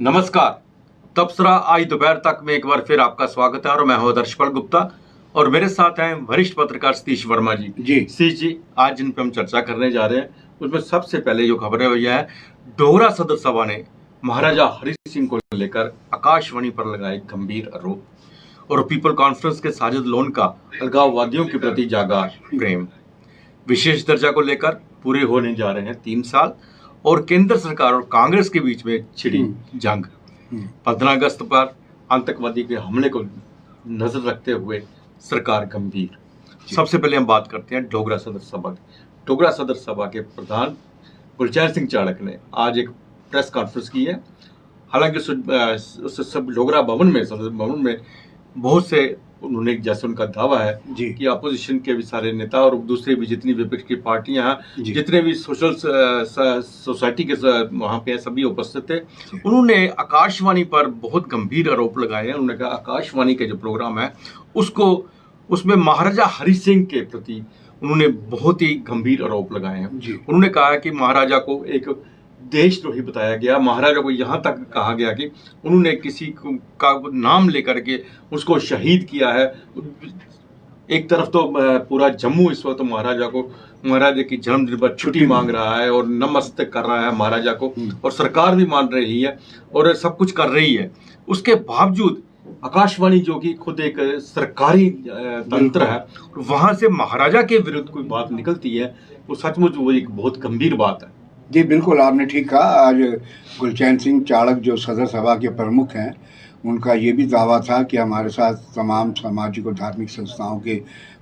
नमस्कार। तबसरा आज दोपहर तक में एक बार फिर आपका स्वागत है और मैं हूं दर्शपाल गुप्ता और मेरे साथ हैं वरिष्ठ पत्रकार सतीश वर्मा जी। सतीश जी, आज जिन पे हम चर्चा करने जा रहे हैं उसमें सबसे पहले जो खबर है यह है, डोगरा सदर सभा ने महाराजा हरि सिंह को लेकर आकाशवाणी पर लगाए गंभीर आरोप और पीपल कॉन्फ्रेंस के साजिद लोन का अलगाववादियों के प्रति जागा प्रेम। विशेष दर्जा को लेकर पूरे होने जा रहे हैं 3 साल और केंद्र सरकार और कांग्रेस के बीच में छिड़ी जंग। 15 अगस्त पर आतंकवादी के हमले को नजर रखते हुए सरकार गंभीर। सबसे पहले हम बात करते हैं डोगरा सदर सभा की। डोगरा सदर सभा के प्रधान गुलचैन सिंह चाड़क ने आज एक प्रेस कॉन्फ्रेंस की है। हालांकि उस सब डोगरा भवन में बहुत से उन्होंने, जैसे उनका दावा है कि अपोजिशन के भी सारे नेता और दूसरे भी जितनी विपक्ष की पार्टियां हैं, जितने भी सोशल सोसाइटी के वहां पे सभी उपस्थित थे। उन्होंने आकाशवाणी पर बहुत गंभीर आरोप लगाए हैं। उन्होंने कहा आकाशवाणी के जो प्रोग्राम है उसमें महाराजा हरि सिंह के प्रति उन्होंने बहुत ही गंभीर आरोप लगाए हैं। उन्होंने कहा कि महाराजा को एक देशद्रोही बताया गया। महाराजा को यहाँ तक कहा गया कि उन्होंने किसी का नाम लेकर के उसको शहीद किया है। एक तरफ तो पूरा जम्मू इस वक्त महाराजा की जन्मदिन पर छुट्टी मांग रहा है और नमस्ते कर रहा है महाराजा को, और सरकार भी मान रही है और सब कुछ कर रही है। उसके बावजूद आकाशवाणी जो कि खुद एक सरकारी तंत्र है, वहां से महाराजा के विरुद्ध कोई बात निकलती है, वो सचमुच वो एक बहुत गंभीर बात है। जी बिल्कुल, आपने ठीक कहा। आज गुलचैन सिंह चाड़क जो सदर सभा के प्रमुख हैं, उनका ये भी दावा था कि हमारे साथ तमाम सामाजिक और धार्मिक संस्थाओं के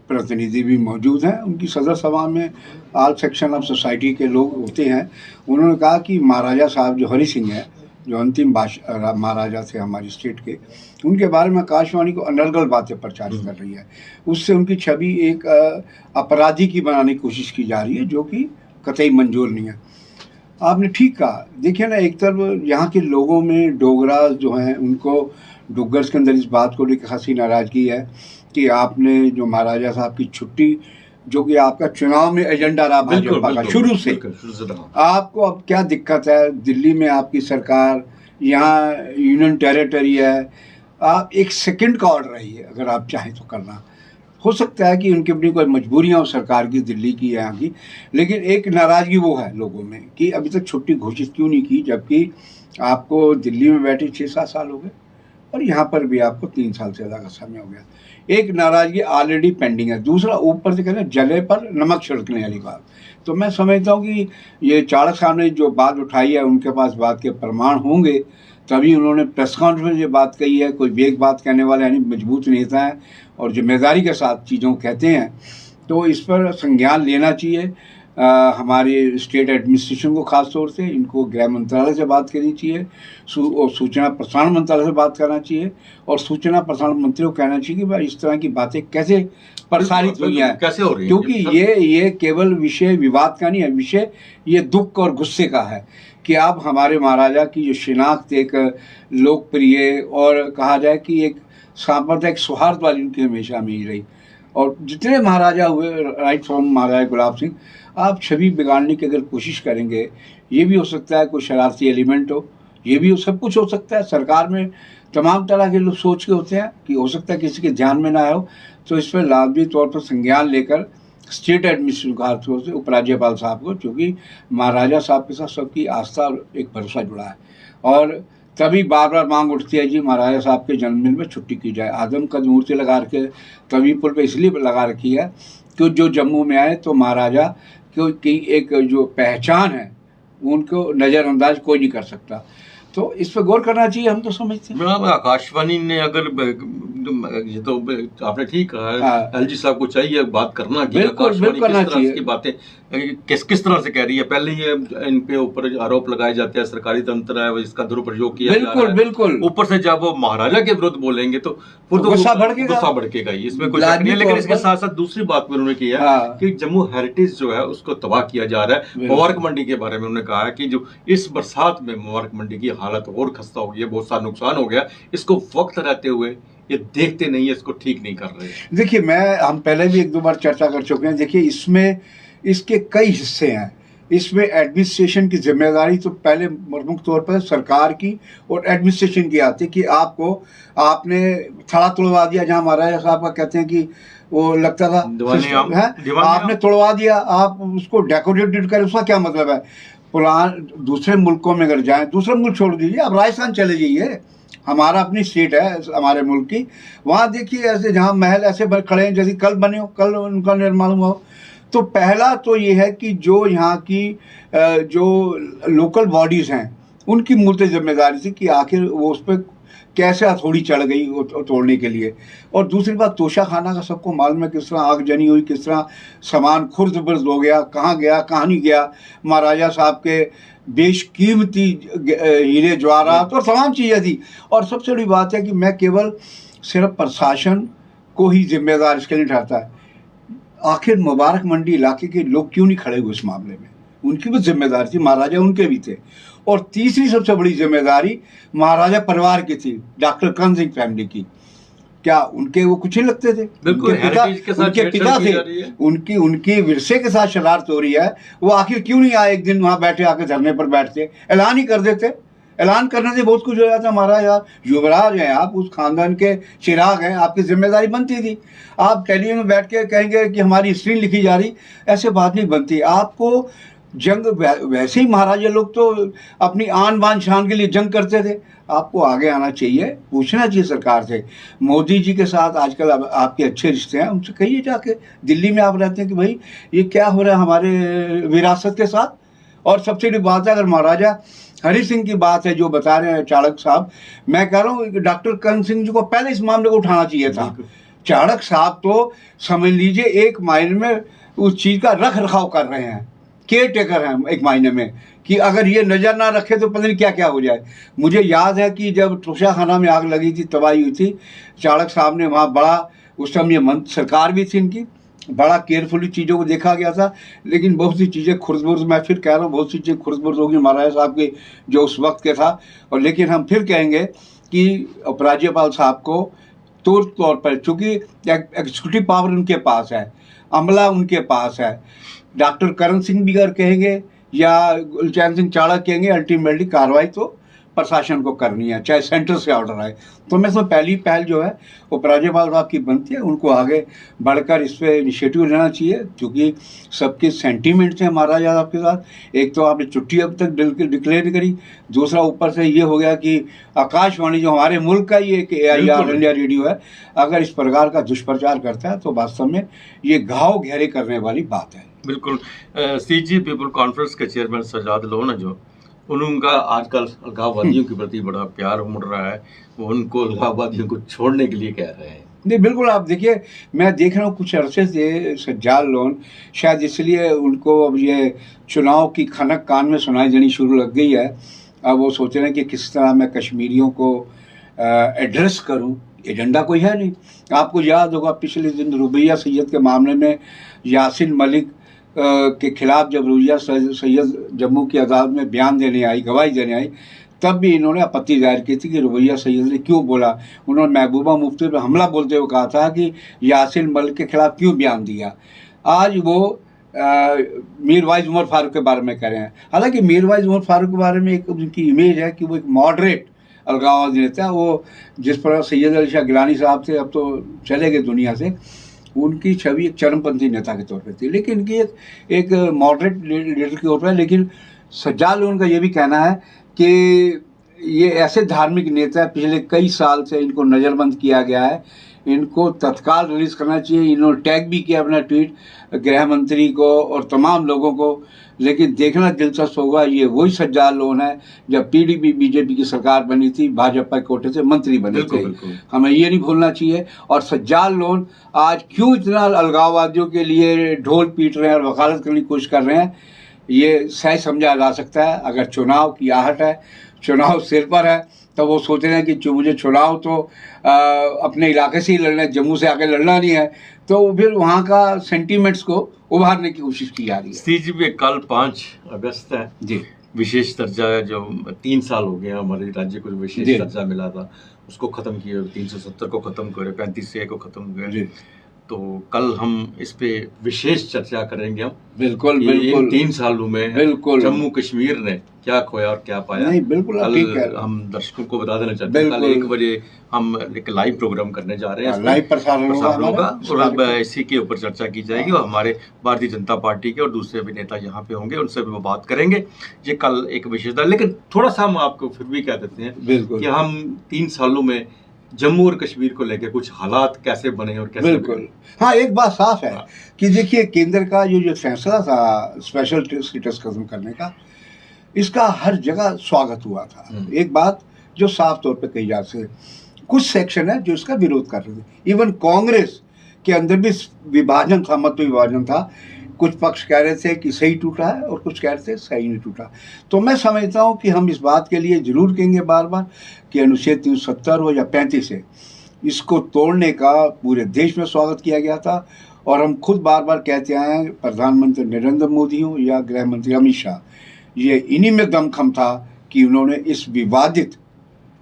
प्रतिनिधि भी मौजूद हैं। उनकी सदर सभा में ऑल सेक्शन ऑफ सोसाइटी के लोग होते हैं। उन्होंने कहा कि महाराजा साहब जो हरि सिंह हैं, जो अंतिम महाराजा थे हमारी स्टेट के, उनके बारे में आकाशवाणी को अनर्गल बातें प्रचारित कर रही है। उससे उनकी छवि एक अपराधी की बनाने की कोशिश की जा रही है, जो कि कतई मंजूर नहीं है। आपने ठीक कहा। देखिए ना, एक तरफ यहाँ के लोगों में डोगरा जो हैं, उनको डुग्गर्स के अंदर इस बात को लेकर खासी नाराज़गी है कि आपने जो महाराजा साहब की छुट्टी, जो कि आपका चुनाव में एजेंडा रहा भाजपा का शुरू से, आपको अब क्या दिक्कत है? दिल्ली में आपकी सरकार, यहाँ यूनियन टेरिटरी है, आप एक सेकंड का ऑर्डर रही है, अगर आप चाहें तो करना। हो सकता है कि उनकी अपनी कोई मजबूरियां हो सरकार की, दिल्ली की, यहाँ की, लेकिन एक नाराज़गी वो है लोगों में कि अभी तक छुट्टी घोषित क्यों नहीं की, जबकि आपको दिल्ली में बैठे 6-7 साल हो गए और यहाँ पर भी आपको 3 साल से ज़्यादा का समय हो गया। एक नाराज़गी ऑलरेडी पेंडिंग है। दूसरा, ऊपर से कहते हैं जले पर नमक छिड़कने वाली बात। तो मैं समझता हूँ कि ये चाड़क साहब ने जो बात उठाई है, उनके पास बात के प्रमाण होंगे, तभी उन्होंने प्रेस कॉन्फ्रेंस में ये बात कही है। कोई बेग बात कहने वाले यानी मजबूत नेता हैं और जिम्मेदारी के साथ चीज़ों को कहते हैं, तो इस पर संज्ञान लेना चाहिए। हमारे स्टेट एडमिनिस्ट्रेशन को खास तौर से, इनको गृह मंत्रालय से बात करनी चाहिए और सूचना प्रसारण मंत्रालय से बात करना चाहिए और सूचना प्रसारण मंत्री को कहना चाहिए कि भाई इस तरह की बातें कैसे प्रसारित हुई हैं, कैसे हो रही है, क्योंकि ये केवल विषय विवाद का नहीं है, विषय ये दुख और गुस्से का है कि आप हमारे महाराजा की जो शिनाख्त एक लोकप्रिय और कहा जाए कि एक सांप्रदायिक सौहार्द वाली उनकी हमेशा में ही रही, और जितने महाराजा हुए राइट फ्रॉम महाराजा गुलाब सिंह, आप छवि बिगाड़ने की अगर कोशिश करेंगे, ये भी हो सकता है कोई शरारती एलिमेंट हो, ये भी सब कुछ हो सकता है। सरकार में तमाम तरह के लोग सोच के होते हैं कि हो सकता है किसी के ध्यान में ना आए हो, तो इस पर लाजमी तौर पर संज्ञान लेकर स्टेट एडमिनिस्ट्रेशन खास तौर से उपराज्यपाल साहब को, क्योंकि महाराजा साहब के साथ सबकी आस्था और एक भरोसा जुड़ा है, और तभी बार बार मांग उठती है जी महाराजा साहब के जन्मदिन में छुट्टी की जाए। आदम कद मूर्ति लगा के तवी पुल पे इसलिए लगा रखी है कि जो जम्मू में आए तो महाराजा की एक जो पहचान है उनको नज़रअंदाज कोई नहीं कर सकता। तो इस पर गौर करना चाहिए, हम तो समझते हैं। आकाशवाणी ने अगर, ये तो आपने ठीक कहा, एलजी साहब को चाहिए बात करना कि आकाशवाणी किस तरह की बातें किस तरह से कह रही है। पहले ये इन पे ऊपर आरोप लगाए जाते हैं सरकारी तंत्र है इसका दुरुपयोग किया जा रहा है। बिल्कुल, ऊपर से जब वो महाराजा के विरुद्ध बोलेंगे तो गुस्सा भड़केगा ही, इसमें कोई शक नहीं है। लेकिन इसके साथ साथ दूसरी बात भी उन्होंने की है कि जम्मू हेरिटेज जो है उसको तबाह किया जा रहा है। मुबारक मंडी के बारे में उन्होंने कहा है कि जो इस बरसात में मुबारक मंडी की हालत और खस्ता हो गई है, बहुत सारा नुकसान हो गया, इसको वक्त रहते हुए ये देखते नहीं है, इसको ठीक नहीं कर रहे। देखिए, हम पहले भी 1-2 बार चर्चा कर चुके हैं। देखिए, इसमें इसके कई हिस्से हैं। इसमें एडमिनिस्ट्रेशन की जिम्मेदारी तो पहले प्रमुख तौर पर सरकार की और एडमिनिस्ट्रेशन की आती है कि आपने थड़ा तोड़वा दिया, जहाँ महाराजा साहब का कहते हैं कि वो लगता था है, आपने तोड़वा दिया, आप उसको डेकोरेटेड करें, उसका क्या मतलब है? पुरान दूसरे मुल्कों में अगर जाएं, दूसरा मुल्क छोड़ दीजिए, आप राजस्थान चले जाइए, हमारा अपनी स्टेट है हमारे मुल्क की, वहाँ देखिए ऐसे जहाँ महल ऐसे खड़े हैं जैसे कल बने हो, कल उनका निर्माण हुआ हो। तो पहला तो ये है कि जो यहाँ की जो लोकल बॉडीज़ हैं उनकी मूर्त जिम्मेदारी थी कि आखिर वो उस पर कैसे हथौड़ी चढ़ गई तोड़ने के लिए। और दूसरी बात, तोशा खाना का सबको मालूम है किस तरह आग जनी हुई, किस तरह सामान खुर्द बुर्द हो गया, कहाँ नहीं गया। महाराजा साहब के बेशकीमती हीरे जवाहरात और तमाम चीज़ें थी। और सबसे बड़ी बात है कि मैं केवल सिर्फ प्रशासन को ही जिम्मेदार इसके लिए ठहरता है, आखिर मुबारक मंडी इलाके के लोग क्यों नहीं खड़े हुए इस मामले में? उनकी भी जिम्मेदारी थी, महाराजा उनके भी थे। और तीसरी सबसे बड़ी जिम्मेदारी महाराजा परिवार की थी, डॉक्टर करण सिंह फैमिली की। क्या उनके वो कुछ नहीं लगते थे? उनके पिता थे, उनकी विरसे के साथ शरारत हो रही है, वो आखिर क्यों नहीं आए एक दिन वहाँ बैठे, आके धरने पर बैठते, ऐलान ही कर देते। ऐलान करने से बहुत कुछ हो जाता। महाराज आप युवराज हैं, आप उस खानदान के चिराग हैं, आपकी जिम्मेदारी बनती थी। आप टेलीविजन में बैठ के कहेंगे कि हमारी हिस्ट्री लिखी जा रही, ऐसे बात नहीं बनती। आपको जंग, वैसे ही महाराजा लोग तो अपनी आन बान शान के लिए जंग करते थे, आपको आगे आना चाहिए, पूछना चाहिए सरकार से। मोदी जी के साथ आजकल आपके अच्छे रिश्ते हैं, उनसे कहिए जाके, दिल्ली में आप रहते हैं कि भाई ये क्या हो रहा है हमारे विरासत के साथ। और सबसे बड़ी बात है, अगर महाराजा हरि सिंह की बात है जो बता रहे हैं चाणक साहब, मैं कह रहा हूँ डॉक्टर करण सिंह जी को पहले इस मामले को उठाना चाहिए था। चाणक साहब तो समझ लीजिए एक मायने में उस चीज़ का रख रखाव कर रहे हैं, केयर टेकर हैं एक मायने में, कि अगर ये नज़र ना रखे तो पता नहीं क्या क्या हो जाए। मुझे याद है कि जब तोशा खाना में आग लगी थी, तबाही हुई थी, चाणक साहब ने वहाँ बड़ा, उस समय सरकार भी थी इनकी, बड़ा केयरफुली चीज़ों को देखा गया था। लेकिन बहुत सी चीज़ें खुर्द-बुर्द, मैं फिर कह रहा हूँ, बहुत सी चीज़ें खुर्द-बुर्द होगी महाराजा साहब के जो उस वक्त के था। और लेकिन हम फिर कहेंगे कि उपराज्यपाल साहब को तौर पर, चूँकि एग्जीक्यूटिव पावर उनके पास है, अमला उनके पास है, डॉक्टर करण सिंह भी अगर कहेंगे या गुलचैन सिंह चाणक्य कहेंगे, अल्टीमेटली कार्रवाई तो प्रशासन को करनी है, चाहे सेंटर से ऑर्डर आए। तो मैं इसमें पहली पहल जो है उपराज्यपाल साहब की बनती है, उनको आगे बढ़कर इस पर इनिशिएटिव लेना चाहिए, क्योंकि सबके सेंटीमेंट्स हैं महाराजा साहब के साथ। एक तो आपने छुट्टी अब तक डिक्लेयर नहीं करी, दूसरा ऊपर से ये हो गया कि आकाशवाणी जो हमारे मुल्क का ही एक AIR इंडिया रेडियो है, अगर इस प्रकार का दुष्प्रचार करता है तो वास्तव में ये घाव गहरे करने वाली बात है। बिल्कुल। CG पीपल कॉन्फ्रेंस के चेयरमैन सजाद लोन है जो, उनका आजकल अलगाववादियों के प्रति बड़ा प्यार उमड़ रहा है, वो उनको अलगाववादियों को छोड़ने के लिए कह रहे हैं। नहीं, बिल्कुल। आप देखिए, मैं देख रहा हूँ कुछ अरसे से सज्जाद लोन, शायद इसलिए उनको अब ये चुनाव की खनक कान में सुनाई देनी शुरू लग गई है। अब वो सोच रहे हैं कि किस तरह मैं कश्मीरियों को एड्रेस करूँ, एजेंडा कोई है नहीं। आपको याद होगा पिछले दिन रुबैया सैयद के मामले में यासिन मलिक के खिलाफ जब रुबैया सैयद जम्मू की अदालत में बयान देने आई, गवाही देने आई, तब भी इन्होंने आपत्ति जाहिर की थी कि रुबैया सैयद ने क्यों बोला। उन्होंने महबूबा मुफ्ती पर हमला बोलते हुए कहा था कि यासिन मलिक के खिलाफ क्यों बयान दिया। आज वो मीरवाइज उमर फारूक के बारे में कह रहे हैं। हालांकि मीरवाइज उमर फारूक के बारे में एक उनकी इमेज है कि वो एक मॉडरेट अलगाववादी नेता है। वो जिस पर सैयद अली शाह गिलानी साहब थे, अब तो चले गए दुनिया से, उनकी छवि एक चरमपंथी नेता के तौर पे थी, लेकिन इनकी एक मॉडरेट लीडर के तौर पर है। लेकिन सज्जाद लोन का ये भी कहना है कि ये ऐसे धार्मिक नेता है, पिछले कई साल से इनको नज़रबंद किया गया है, इनको तत्काल रिलीज़ करना चाहिए। इन्होंने टैग भी किया अपना ट्वीट गृह मंत्री को और तमाम लोगों को। लेकिन देखना दिलचस्प होगा, ये वही सज्जाद लोन है जब PDP BJP की सरकार बनी थी, भाजपा कोटे से मंत्री बने थे। हमें ये नहीं भूलना चाहिए। और सज्जाद लोन आज क्यों इतना अलगाववादियों के लिए ढोल पीट रहे हैं और वकालत करने की कोशिश कर रहे हैं, ये सही समझा जा सकता है। अगर चुनाव की आहट है, चुनाव सिर पर है, तो वो सोच रहे हैं कि मुझे चुनाव तो अपने इलाके से ही लड़ना है, जम्मू से आके लड़ना नहीं है, तो फिर वहाँ का सेंटीमेंट्स को उभारने की कोशिश की जा रही है। CG कल 5 अगस्त है जी, विशेष दर्जा है, जो 3 साल हो गया हमारे राज्य को विशेष दर्जा मिला था, उसको खत्म किया, 370 को खत्म करे, 35A को खत्म करे। तो कल हम इस पे विशेष चर्चा करेंगे। हम बिल्कुल इन बिल्कुल 3 सालों में बिल्कुल जम्मू कश्मीर ने क्या खोया और क्या पाया। नहीं बिल्कुल आप ठीक कल है। हम दर्शकों को बता देना चाहते हैं, कल बिल्कुल 1 बजे हम एक लाइव प्रोग्राम करने जा रहे हैं। इसमें लाइव प्रसारण होगा प्रसारण होगा हमारा इस और अब कार्यक्रम। इसी के ऊपर चर्चा की जाएगी और हमारे भारतीय जनता पार्टी के और दूसरे भी नेता यहाँ पे होंगे, उनसे भी वो बात करेंगे। ये कल एक विशेषता, लेकिन थोड़ा सा हम आपको फिर भी कह देते हैं बिल्कुल कि हम 3 सालों में जम्मू और कश्मीर को लेकर कुछ हालात कैसे बने और कैसे बिल्कुल। हाँ एक बात साफ है हाँ। कि देखिए केंद्र का जो फैसला था स्पेशल स्टेटस खत्म करने का, इसका हर जगह स्वागत हुआ था। एक बात जो साफ तौर पे कही जा सकती है, कुछ सेक्शन है जो इसका विरोध कर रहे थे। इवन कांग्रेस के अंदर भी विभाजन था, मत विभाजन था। कुछ पक्ष कह रहे थे कि सही टूटा है और कुछ कह रहे थे सही नहीं टूटा। तो मैं समझता हूँ कि हम इस बात के लिए जरूर कहेंगे बार बार कि अनुच्छेद 370 हो या 35 है, इसको तोड़ने का पूरे देश में स्वागत किया गया था। और हम खुद बार बार कहते आए हैं, प्रधानमंत्री नरेंद्र मोदी हो या गृह मंत्री अमित शाह, ये इन्हीं में दमखम था कि उन्होंने इस विवादित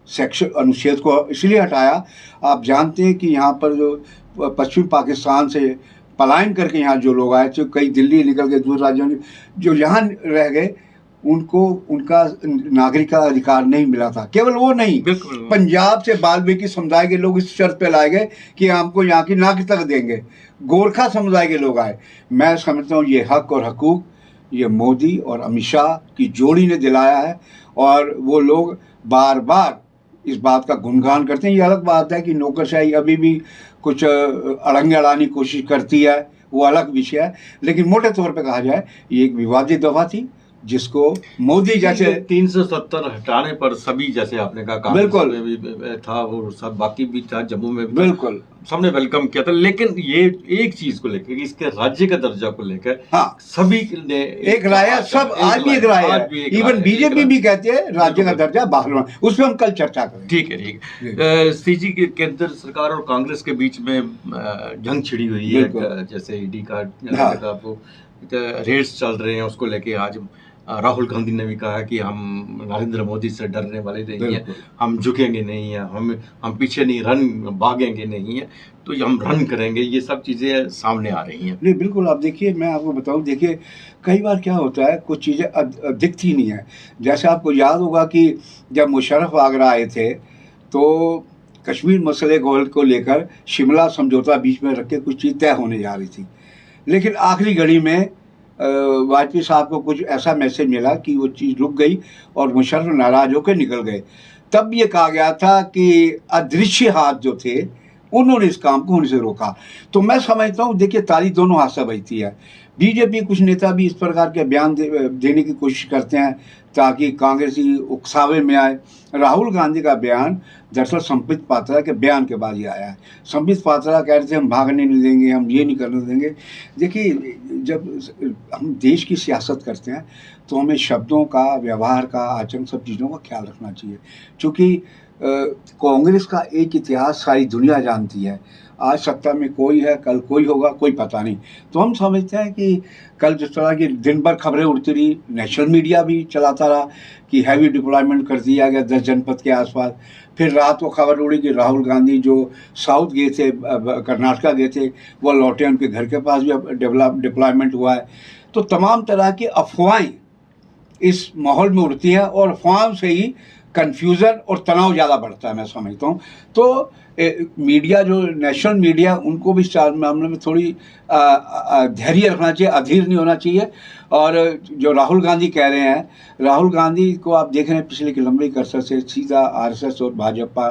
सेक्शन अनुच्छेद को इसलिए हटाया। आप जानते हैं कि यहाँ पर जो पश्चिमी पाकिस्तान से पलायन करके यहाँ जो लोग आए थे, कई दिल्ली निकल गए, दूसरे राज्यों में जो यहाँ रह गए, उनको उनका नागरिक का अधिकार नहीं मिला था। केवल वो नहीं, पंजाब से वाल्मीकि समुदाय के लोग इस शर्त पे लाए गए कि हमको यहाँ की नागरिकता देंगे। गोरखा समुदाय के लोग आए। मैं समझता हूँ ये हक और हकूक ये मोदी और अमित शाह की जोड़ी ने दिलाया है और वो लोग बार बार इस बात का गुणगान करते हैं। ये अलग बात है कि नौकरशाही अभी भी कुछ अड़ंगे अड़ाने की कोशिश करती है, वो अलग विषय है। लेकिन मोटे तौर पे कहा जाए ये एक विवादित दफा थी जिसको मोदी जैसे 370 हटाने पर सभी, जैसे आपने कहा, बिल्कुल में भी था वो सब, बाकी भी था, जम्मू में भी बिल्कुल सबने वेलकम किया था। लेकिन ये एक चीज को लेकर, इसके राज्य का दर्जा को लेकर, हाँ सभी ने एक राय है, सब आज भी एक राय है। इवन बीजेपी भी कहते हैं राज्य का दर्जा बहाल होना, उस पर हम कल चर्चा करेंगे। ठीक है, ठीक है। सीजी के केंद्र सरकार और कांग्रेस के बीच में जंग छिड़ी हुई है, जैसे ईडी का आपको रेड्स चल रहे हैं, उसको लेके आज राहुल गांधी ने भी कहा कि हम नरेंद्र मोदी से डरने वाले नहीं हैं, हम झुकेंगे नहीं हैं, हम पीछे नहीं भागेंगे नहीं है, तो हम रन करेंगे। ये सब चीज़ें सामने आ रही हैं। नहीं बिल्कुल, आप देखिए, मैं आपको बताऊं, देखिए कई बार क्या होता है, कुछ चीज़ें दिखती नहीं है। जैसे आपको याद होगा कि जब मुशर्रफ आगरा आए थे तो कश्मीर मसले को लेकर शिमला समझौता बीच में रख के कुछ चीज़ तय होने जा रही थी, लेकिन आखिरी घड़ी में वाजपेयी साहब को कुछ ऐसा मैसेज मिला कि वो चीज़ रुक गई और मुशर्रफ नाराज होकर निकल गए। तब ये कहा गया था कि अदृश्य हाथ जो थे उन्होंने इस काम को होने से रोका। तो मैं समझता हूँ, देखिए ताली दोनों हाथ से बजती है। बीजेपी कुछ नेता भी इस प्रकार के बयान देने की कोशिश करते हैं ताकि कांग्रेसी उकसावे में आए। राहुल गांधी का बयान दरअसल संबित पात्रा के बयान के बाद ही आया है। संबित पात्रा कह रहे थे हम भागने नहीं देंगे, हम ये नहीं करने देंगे। देखिए, जब हम देश की सियासत करते हैं तो हमें शब्दों का, व्यवहार का, आचरण, सब चीज़ों का ख्याल रखना चाहिए। क्योंकि कांग्रेस का एक इतिहास सारी दुनिया जानती है। आज सत्ता में कोई है, कल कोई होगा, कोई पता नहीं। तो हम समझते हैं कि कल जिस तरह की दिन भर खबरें उड़ती रही, नेशनल मीडिया भी चलाता रहा कि हैवी डिप्लॉयमेंट कर दिया गया 10 जनपद के आसपास। फिर रात को खबर उड़ी कि राहुल गांधी जो साउथ गए थे, कर्नाटका गए थे, वो लौटे, उनके घर के पास भी डिप्लॉयमेंट हुआ है। तो तमाम तरह की अफवाहें इस माहौल में उड़ती हैं और अफवाहों से ही कन्फ्यूज़न और तनाव ज़्यादा बढ़ता है, मैं समझता हूँ। तो मीडिया, जो नेशनल मीडिया, उनको भी इस मामले में थोड़ी धैर्य रखना चाहिए, अधीर नहीं होना चाहिए। और जो राहुल गांधी कह रहे हैं, राहुल गांधी को आप देख रहे हैं पिछले एक लंबे अरसे से सीधा आरएसएस और भाजपा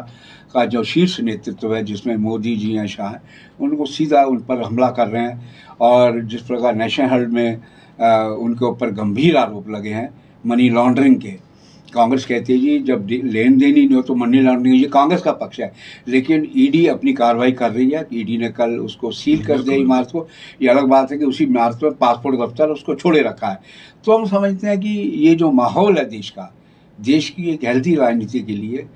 का जो शीर्ष नेतृत्व है, जिसमें मोदी जी हैं, शाह हैं, उनको सीधा उन पर हमला कर रहे हैं। और जिस प्रकार नेशनल हेल्थ में उनके ऊपर गंभीर आरोप लगे हैं मनी लॉन्ड्रिंग के। कांग्रेस कहती है जी जब लेन देन ही नहीं हो तो मनी लॉन्ड्रिंग, ये कांग्रेस का पक्ष है। लेकिन ईडी अपनी कार्रवाई कर रही है। ईडी ने कल उसको सील कर दिया इमारत को। ये अलग बात है कि उसी इमारत में पासपोर्ट दफ्तर उसको छोड़े रखा है। तो हम समझते हैं कि ये जो माहौल है देश का, देश की एक हेल्थी राजनीति के लिए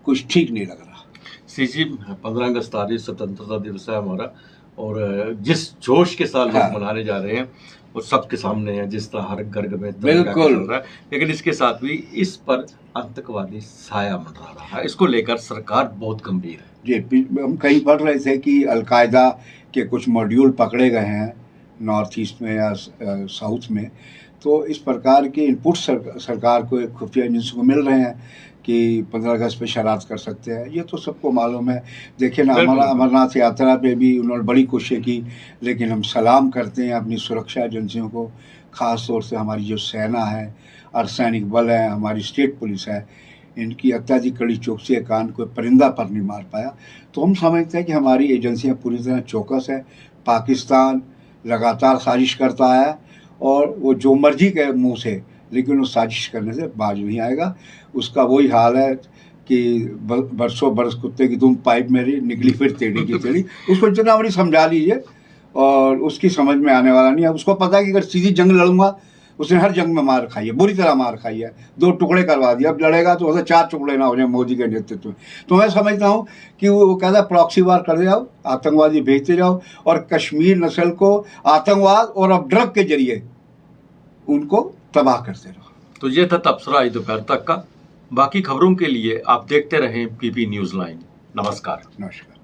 कुछ ठीक नहीं लग रहा। सीजी, 15 अगस्त आ रही, स्वतंत्रता दिवस है हमारा, और जिस जोश के साथ लोग मनाने जा रहे हैं, वो सबके सामने है, जिस तरह हर घर में बिल्कुल चल रहा है, लेकिन इसके साथ भी इस पर आतंकवादी साया मंडरा रहा है। इसको लेकर सरकार बहुत गंभीर है। जी, हम कहीं पढ़ रहे थे कि अलकायदा के कुछ मॉड्यूल पकड़े गए हैं नॉर्थ ईस्ट में या साउथ में, तो इस प्रकार के इनपुट सरकार को, खुफिया एजेंसी को मिल रहे हैं कि 15 अगस्त पे शरारत कर सकते हैं। ये तो सबको मालूम है। देखिए ना, हमारा अमरनाथ यात्रा पे भी उन्होंने बड़ी कोशिश की, लेकिन हम सलाम करते हैं अपनी सुरक्षा एजेंसियों को, ख़ास तौर से हमारी जो सेना है, अर्धसैनिक बल है, हमारी स्टेट पुलिस है, इनकी अत्याधिक कड़ी चौकसी के कारण कोई परिंदा पर नहीं मार पाया। तो हम समझते हैं कि हमारी एजेंसियां पूरी तरह चौकस है। पाकिस्तान लगातार साजिश करता है और वो जो मर्जी के मुंह से, लेकिन वो साजिश करने से बाज नहीं आएगा। उसका वही हाल है कि बरसों बरस कुत्ते की दुम पाइप मेरी निकली फिर टेढ़ी की टेढ़ी। उसको जितना बड़ी समझा लीजिए और उसकी समझ में आने वाला नहीं है। उसको पता है कि अगर सीधी जंग लड़ूंगा, उसने हर जंग में मार खाई है, बुरी तरह मार खाई है, 2 टुकड़े करवा दिया। अब लड़ेगा तो उसे 4 टुकड़े ना हो जाए मोदी के नेतृत्व में। तो मैं समझता हूँ कि वो कहता है प्रॉक्सी वार कर जाओ, आतंकवादी भेजते जाओ और कश्मीर नस्ल को आतंकवाद और अब ड्रग के जरिए उनको तबाह करते रहो। तो ये था तबसरा आज दोपहर तक का। बाकी खबरों के लिए आप देखते रहें पीपी न्यूज़ लाइन। नमस्कार। नमस्कार।